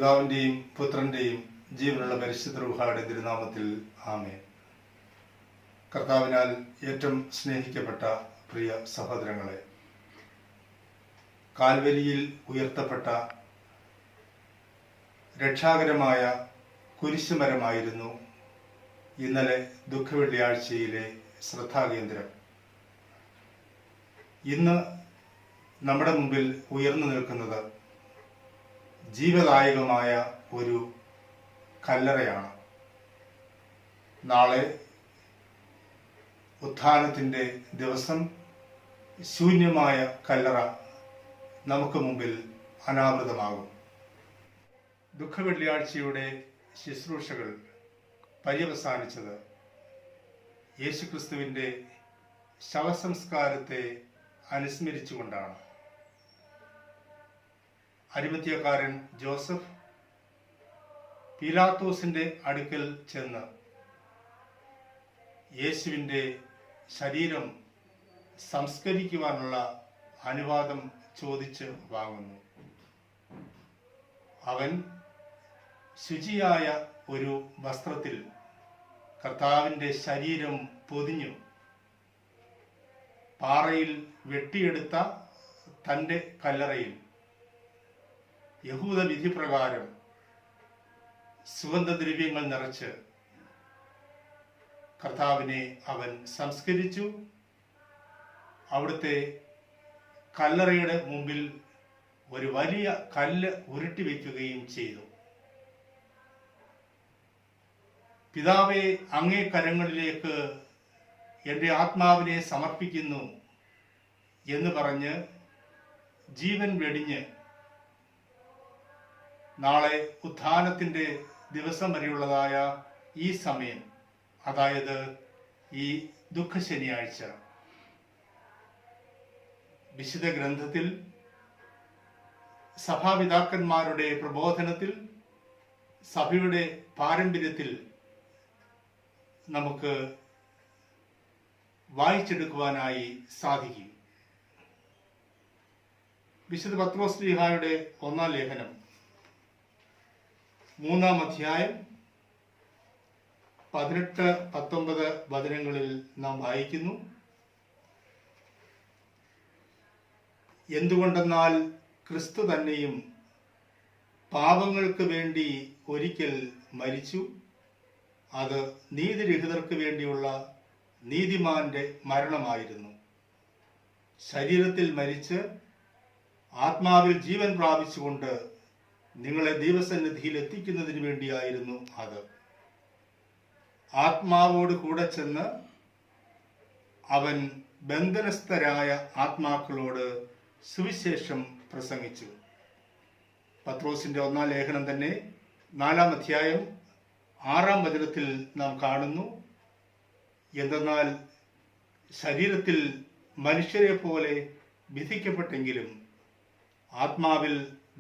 പിതാവിൻ്റെയും പുത്രൻ്റെയും ജീവനുള്ള പരിശുദ്ധ റൂഹായുടെ തിരുനാമത്തിൽ ആമേൻ. കർത്താവിനാൽ ഏറ്റവും സ്നേഹിക്കപ്പെട്ട പ്രിയ സഹോദരങ്ങളെ, കാൽവരിയിൽ ഉയർത്തപ്പെട്ട രക്ഷാകരമായ കുരിശുമരമായിരുന്നു ഇന്നലെ ദുഃഖവെള്ളിയാഴ്ചയിലെ ശ്രദ്ധാകേന്ദ്രം. ഇന്ന് നമ്മുടെ മുമ്പിൽ ഉയർന്നു നിൽക്കുന്നത് ജീവദായകമായ ഒരു കല്ലറയാണ്. നാളെ ഉത്ഥാനത്തിൻ്റെ ദിവസം ശൂന്യമായ കല്ലറ നമുക്ക് മുമ്പിൽ അനാവൃതമാകും. ദുഃഖവെള്ളിയാഴ്ചയുടെ ശുശ്രൂഷകൾ പര്യവസാനിച്ചത് യേശുക്രിസ്തുവിൻ്റെ ശവസംസ്കാരത്തെ അനുസ്മരിച്ചുകൊണ്ടാണ്. അരിമത്യക്കാരൻ ജോസഫ് പീലാത്തോസിന്റെ അടുക്കൽ ചെന്ന് യേശുവിൻ്റെ ശരീരം സംസ്കരിക്കുവാനുള്ള അനുവാദം ചോദിച്ച് വാങ്ങുന്നു. അവൻ ശുചിയായ ഒരു വസ്ത്രത്തിൽ കർത്താവിൻ്റെ ശരീരം പൊതിഞ്ഞു പാറയിൽ വെട്ടിയെടുത്ത തൻ്റെ കല്ലറയിൽ യഹൂദ വിധിപ്രകാരം സുഗന്ധദ്രവ്യങ്ങൾ നിറച്ച് കർത്താവിനെ അവൻ സംസ്കരിച്ചു. അവിടുത്തെ കല്ലറയുടെ മുമ്പിൽ ഒരു വലിയ കല്ല് ഉരുട്ടി വയ്ക്കുകയും ചെയ്തു. പിതാവേ, അങ്ങേ കരങ്ങളിലേക്ക് എൻ്റെ ആത്മാവിനെ സമർപ്പിക്കുന്നു എന്ന് പറഞ്ഞ് ജീവൻ വെടിഞ്ഞ് നാളെ ഉത്ഥാനത്തിൻ്റെ ദിവസം വരെയുള്ളതായ ഈ സമയം, അതായത് ഈ ദുഃഖ ശനിയാഴ്ച, വിശുദ്ധ ഗ്രന്ഥത്തിൽ സഭാപിതാക്കന്മാരുടെ പ്രബോധനത്തിൽ സഭയുടെ പാരമ്പര്യത്തിൽ നമുക്ക് വായിച്ചെടുക്കുവാനായി സാധിക്കും. വിശുദ്ധ പത്രോസ് ശ്ലീഹായുടെ 1-ാം ലേഖനം 3-ാം അധ്യായം 18-19 വചനങ്ങളിൽ നാം വായിക്കുന്നു. എന്തുകൊണ്ടെന്നാൽ ക്രിസ്തു തന്നെയും പാപങ്ങൾക്ക് വേണ്ടി ഒരിക്കൽ മരിച്ചു, അത് നീതിരഹിതർക്ക് വേണ്ടിയുള്ള നീതിമാന്റെ മരണമായിരുന്നു. ശരീരത്തിൽ മരിച്ച് ആത്മാവിൽ ജീവൻ പ്രാപിച്ചുകൊണ്ട് നിങ്ങളെ ദൈവസന്നിധിയിൽ എത്തിക്കുന്നതിന് വേണ്ടിയായിരുന്നു അത്. ആത്മാവോട് കൂടെ ചെന്ന് അവൻ ബന്ധനസ്ഥരായ ആത്മാക്കളോട് സുവിശേഷം പ്രസംഗിച്ചു. പത്രോസിന്റെ 1-ാം ലേഖനം തന്നെ 4-ാം അധ്യായം 6-ാം വചനത്തിൽ നാം കാണുന്നു. എന്തെന്നാൽ ശരീരത്തിൽ മനുഷ്യരെ പോലെ വിധിക്കപ്പെട്ടെങ്കിലും ആത്മാവിൽ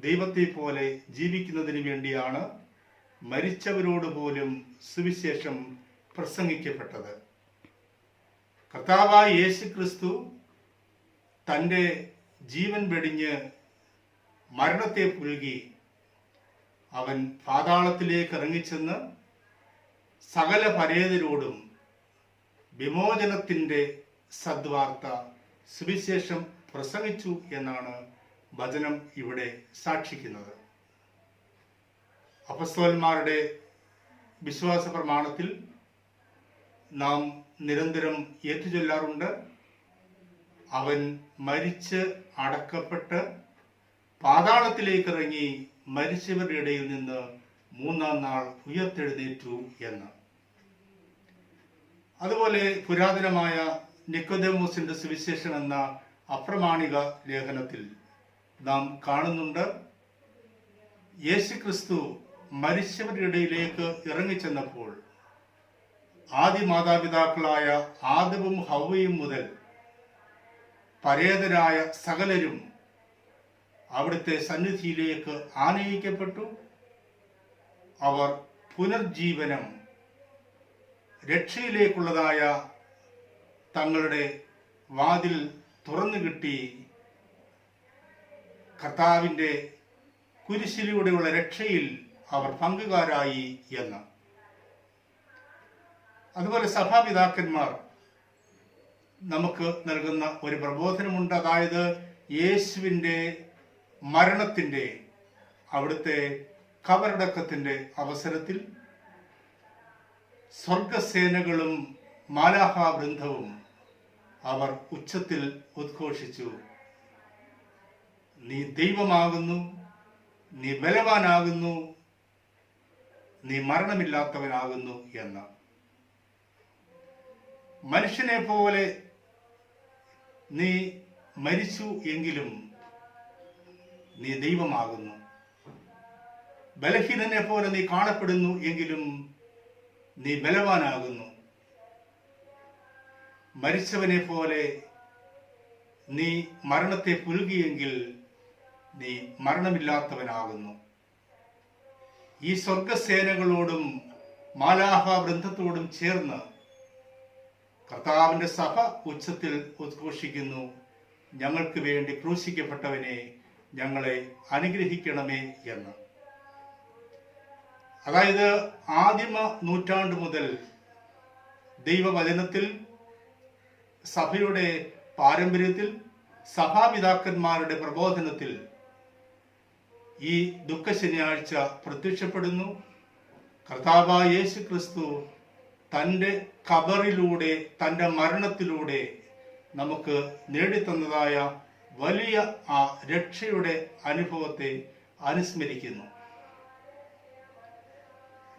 ദൈവത്തെ പോലെ ജീവിക്കുന്നതിന് വേണ്ടിയാണ് മരിച്ചവരോട് പോലും സുവിശേഷം പ്രസംഗിക്കപ്പെട്ടത്. കർത്താവായ യേശു ക്രിസ്തു തൻ്റെ ജീവൻ വെടിഞ്ഞ് മരണത്തെ പുൽകി അവൻ പാതാളത്തിലേക്ക് ഇറങ്ങിച്ചെന്ന് സകല പരേതരോടും വിമോചനത്തിൻ്റെ സദ്വാർത്ത സുവിശേഷം പ്രസംഗിച്ചു എന്നാണ് വചനം ഇവിടെ സാക്ഷിക്കുന്നത്. അപ്പസ്തോലന്മാരുടെ വിശ്വാസ പ്രമാണത്തിൽ നാം നിരന്തരം ഏറ്റുചൊല്ലാറുണ്ട്, അവൻ മരിച്ച് അടക്കപ്പെട്ട് പാതാളത്തിലേക്ക് ഇറങ്ങി മരിച്ചവരുടെ ഇടയിൽ നിന്ന് 3-ാം നാൾ ഉയർത്തെഴുന്നേറ്റു എന്ന്. അതുപോലെ പുരാതനമായ നിക്കോദേമോസിന്റെ സുവിശേഷം എന്ന അപ്രമാണിക ലേഖനത്തിൽ നാം കാണുന്നുണ്ട്, യേശുക്രിസ്തു മരിച്ചവരുടെ ഇടയിലേക്ക് ഇറങ്ങിച്ചെന്നപ്പോൾ ആദി മാതാപിതാക്കളായ ആദവും ഹവ്വയും മുതൽ പരേതരായ സകലരും അവിടുത്തെ സന്നിധിയിലേക്ക് ആനയിക്കപ്പെട്ടു. അവർ പുനർജീവനം, രക്ഷയിലേക്കുള്ളതായ തങ്ങളുടെ വാതിൽ തുറന്നു കിട്ടി കർത്താവിൻ്റെ കുരിശിലൂടെയുള്ള രക്ഷയിൽ അവർ പങ്കുകാരായി എന്ന്. അതുപോലെ സഭാപിതാക്കന്മാർ നമുക്ക് നൽകുന്ന ഒരു പ്രബോധനമുണ്ട്. അതായത് യേശുവിൻ്റെ മരണത്തിൻ്റെ, അവിടുത്തെ കബറടക്കത്തിൻ്റെ അവസരത്തിൽ സ്വർഗസേനകളും മാലാഹാവൃന്ദവും അവർ ഉച്ചത്തിൽ ഉദ്ഘോഷിച്ചു, നീ ദൈവമാകുന്നു, നീ ബലവാനാകുന്നു, നീ മരണമില്ലാത്തവനാകുന്നു എന്ന്. മനുഷ്യനെ പോലെ നീ മരിച്ചു എങ്കിലും നീ ദൈവമാകുന്നു. ബലഹീനനെ പോലെ നീ കാണപ്പെടുന്നു എങ്കിലും നീ ബലവാനാകുന്നു. മരിച്ചവനെ പോലെ നീ മരണത്തെ പുലുകിയെങ്കിൽ നീ മരണമില്ലാത്തവനാകുന്നു. ഈ സ്വർഗസേനകളോടും മാലാഹാവൃന്ദത്തോടും ചേർന്ന് കർത്താവിന്റെ സഭ ഉച്ചത്തിൽ ഉദ്ഘോഷിക്കുന്നു, ഞങ്ങൾക്ക് വേണ്ടി ക്രൂശിക്കപ്പെട്ടവനെ ഞങ്ങളെ അനുഗ്രഹിക്കണമേ എന്ന്. അതായത് ആദിമ നൂറ്റാണ്ട് മുതൽ ദൈവവചനത്തിൽ, സഭയുടെ പാരമ്പര്യത്തിൽ, സഭാപിതാക്കന്മാരുടെ പ്രബോധനത്തിൽ ഈ ദുഃഖ ശനിയാഴ്ച പ്രത്യക്ഷപ്പെടുന്നു. കർത്താവായ യേശു ക്രിസ്തു തൻ്റെ ഖബറിലൂടെ, തൻ്റെ മരണത്തിലൂടെ നമുക്ക് നേടിത്തന്നതായ വലിയ ആ രക്ഷയുടെ അനുഭവത്തെ അനുസ്മരിക്കുന്നു.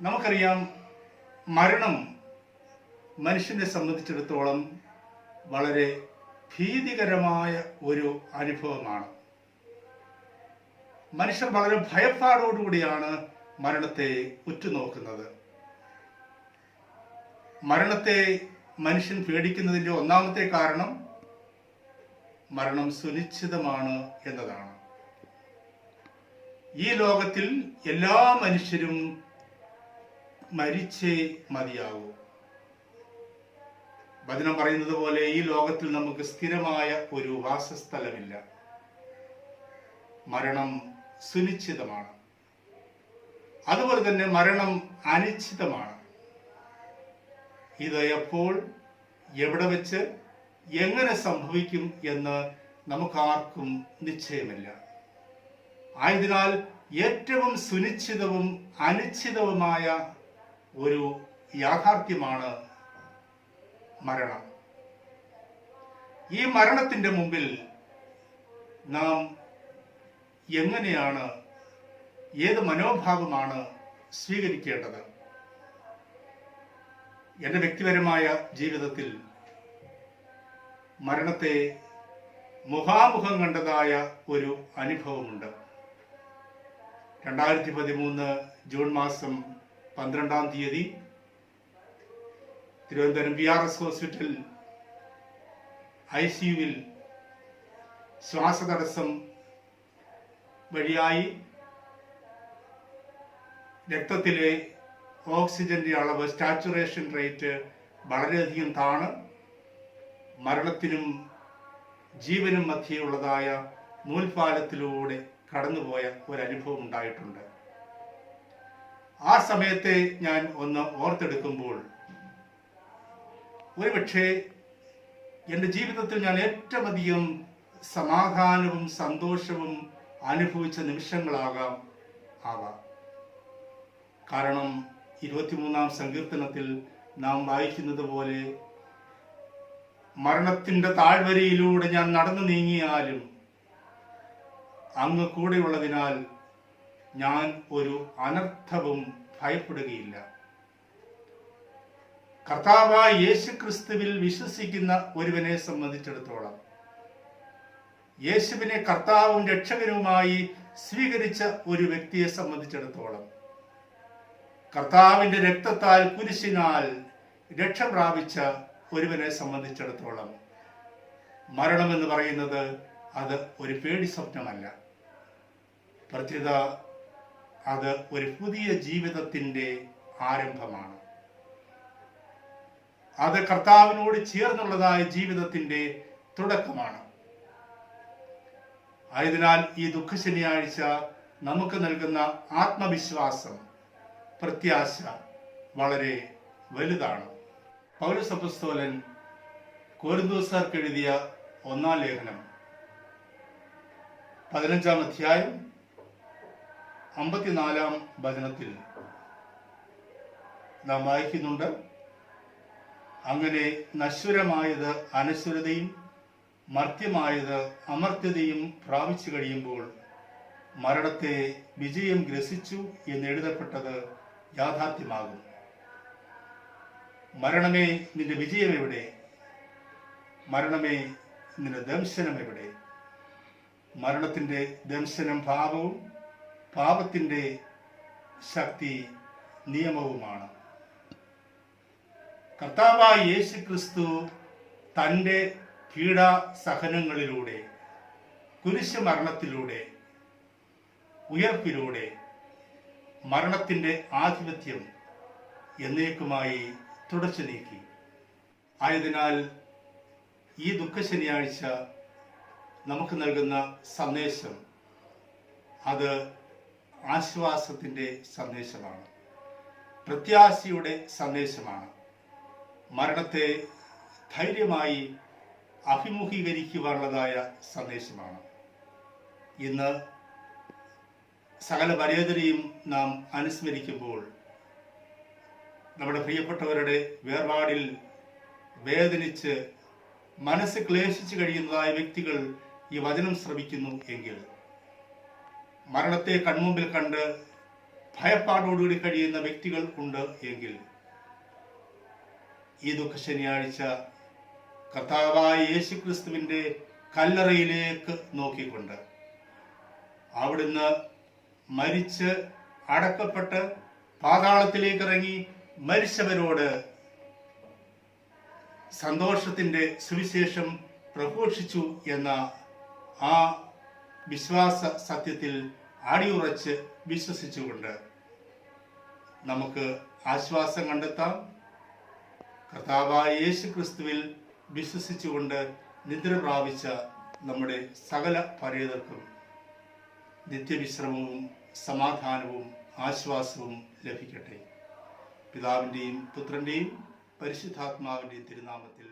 നമുക്കറിയാം, മരണം മനുഷ്യനെ സംബന്ധിച്ചിടത്തോളം വളരെ ഭീതികരമായ ഒരു അനുഭവമാണ്. മനുഷ്യർ വളരെ ഭയപ്പാടോടുകൂടിയാണ് മരണത്തെ ഉറ്റുനോക്കുന്നത്. മരണത്തെ മനുഷ്യൻ പേടിക്കുന്നതിൻ്റെ ഒന്നാമത്തെ കാരണം മരണം സുനിശ്ചിതമാണ് എന്നതാണ്. ഈ ലോകത്തിൽ എല്ലാ മനുഷ്യരും മരിച്ചേ മതിയാകൂ. വചനം പറയുന്നത് പോലെ ഈ ലോകത്തിൽ നമുക്ക് സ്ഥിരമായ ഒരു വാസസ്ഥലമില്ല. മരണം സുനിശ്ചിതമാണ്. അതുപോലെ തന്നെ മരണം അനിശ്ചിതമാണ്. ഇത് എപ്പോൾ, എവിടെ വെച്ച്, എങ്ങനെ സംഭവിക്കും എന്ന് നമുക്കാർക്കും നിശ്ചയമില്ല. ആയതിനാൽ ഏറ്റവും സുനിശ്ചിതവും അനിശ്ചിതവുമായ ഒരു യാഥാർത്ഥ്യമാണ് മരണം. ഈ മരണത്തിൻ്റെ മുമ്പിൽ നാം എങ്ങനെയാണ്, ഏത് മനോഭാവമാണ് സ്വീകരിക്കേണ്ടത്? എൻ്റെ വ്യക്തിപരമായ ജീവിതത്തിൽ മരണത്തെ മുഖാമുഖം കണ്ടതായ ഒരു അനുഭവമുണ്ട്. 2013 ജൂൺ മാസം 12-ാം തീയതി തിരുവനന്തപുരം PRS ഹോസ്പിറ്റൽ ICUവിൽ ശ്വാസതടസ്സം വഴിയായി രക്തത്തിലെ ഓക്സിജന്റെ അളവ്, സാച്ചുറേഷൻ റേറ്റ് വളരെയധികം താണ് മരണത്തിനും ജീവനും മധ്യയുള്ളതായ നൂൽപാലത്തിലൂടെ കടന്നുപോയ ഒരനുഭവം ഉണ്ടായിട്ടുണ്ട്. ആ സമയത്തെ ഞാൻ ഒന്ന് ഓർത്തെടുക്കുമ്പോൾ ഒരുപക്ഷെ എൻ്റെ ജീവിതത്തിൽ ഞാൻ ഏറ്റവും അധികം സമാധാനവും സന്തോഷവും അനുഭവിച്ച നിമിഷങ്ങളാകാം. കാരണം 23-ാം സങ്കീർത്തനത്തിൽ നാം വായിക്കുന്നത് പോലെ, മരണത്തിന്റെ താഴ്വരയിലൂടെ ഞാൻ നടന്നു നീങ്ങിയാലും അങ്ങ് കൂടെയുള്ളതിനാൽ ഞാൻ ഒരു അനർത്ഥവും ഭയപ്പെടുകയില്ല. കർത്താവായ യേശുക്രിസ്തുവിൽ വിശ്വസിക്കുന്ന ഒരുവനെ സംബന്ധിച്ചിടത്തോളം, യേശുവിനെ കർത്താവും രക്ഷകനുമായി സ്വീകരിച്ച ഒരു വ്യക്തിയെ സംബന്ധിച്ചിടത്തോളം, കർത്താവിന്റെ രക്തത്താൽ, കുരിശിനാൽ രക്ഷ പ്രാപിച്ച ഒരുവനെ സംബന്ധിച്ചിടത്തോളം മരണമെന്ന് പറയുന്നത് അത് ഒരു പേടി സ്വപ്നമല്ല. പ്രത്യുത അത് ഒരു പുതിയ ജീവിതത്തിന്റെ ആരംഭമാണ്. അത് കർത്താവിനോട് ചേർന്നുള്ളതായ ജീവിതത്തിന്റെ തുടക്കമാണ്. ആയതിനാൽ ഈ ദുഃഖ ശനിയാഴ്ച നമുക്ക് നൽകുന്ന ആത്മവിശ്വാസം, പ്രത്യാശ വളരെ വലുതാണ്. പൗലോസ് അപ്പോസ്തലൻ കൊരിന്ത്യർക്ക് എഴുതിയ 1-ാം ലേഖനം 15-ാം അധ്യായം 54-ാം വചനത്തിൽ നാം വായിക്കുന്നുണ്ട്, അങ്ങനെ നശ്വരമായത് അനശ്വരതയും മർത്യമായത് അമർത്യതയും പ്രാപിച്ചു കഴിയുമ്പോൾ മരണത്തെ വിജയം ഗ്രസിച്ചു എന്ന് എഴുതപ്പെട്ടത് യാഥാർത്ഥ്യമാകും. മരണമേ, നിന്റെ വിജയം എവിടെ? മരണമേ, നിന്റെ ദംശനം എവിടെ? മരണത്തിന്റെ ദംശനം പാപവും പാപത്തിന്റെ ശക്തി നിയമവുമാണ്. കർത്താവായ യേശു ക്രിസ്തു തൻ്റെ പീഡാസഹനങ്ങളിലൂടെ, കുരിശ് മരണത്തിലൂടെ, ഉയർപ്പിലൂടെ മരണത്തിന്റെ ആധിപത്യം എന്നേക്കുമായി തുടച്ചു നീക്കി. ആയതിനാൽ ഈ ദുഃഖശനിയാഴ്ച നമുക്ക് നൽകുന്ന സന്ദേശം അത് ആശ്വാസത്തിന്റെ സന്ദേശമാണ്, പ്രത്യാശയുടെ സന്ദേശമാണ്. മരണത്തെ ധൈര്യമായി അഭിമുഖീകരിക്കുവാനുള്ളതായ സന്ദേശമാണ്. ഇന്ന് സകല പരേതരെയും നാം അനുസ്മരിക്കുമ്പോൾ നമ്മുടെ പ്രിയപ്പെട്ടവരുടെ വേർപാടിൽ വേദനിച്ച് മനസ്സ് ക്ലേശിച്ച് കഴിയുന്നതായ വ്യക്തികൾ ഈ വചനം ശ്രവിക്കുന്നു എങ്കിൽ, മരണത്തെ കൺമുമ്പിൽ കണ്ട് ഭയപ്പാടോടുകൂടി കഴിയുന്ന വ്യക്തികൾ ഉണ്ട് എങ്കിൽ, ഈ ദുഃഖശനിയാഴ്ച കർത്താവായ യേശു ക്രിസ്തുവിന്റെ കല്ലറയിലേക്ക് നോക്കിക്കൊണ്ട് അവിടുന്ന് മരിച്ച് അടക്കപ്പെട്ട് പാതാളത്തിലേക്ക് ഇറങ്ങി മരിച്ചവരോട് സന്തോഷത്തിന്റെ സുവിശേഷം പ്രഘോഷിച്ചു എന്ന ആ വിശ്വാസ സത്യത്തിൽ അടിയുറച്ച് വിശ്വസിച്ചുകൊണ്ട് നമുക്ക് ആശ്വാസം കണ്ടെത്താം. കർത്താവായ യേശു ക്രിസ്തുവിൽ വിശ്വസിച്ചുകൊണ്ട് നിദ്ര പ്രാപിച്ച നമ്മുടെ സകല പരേതർക്കും നിത്യവിശ്രമവും സമാധാനവും ആശ്വാസവും ലഭിക്കട്ടെ. പിതാവിൻ്റെയും പുത്രൻ്റെയും പരിശുദ്ധാത്മാവിൻ്റെയും തിരുനാമത്തിൽ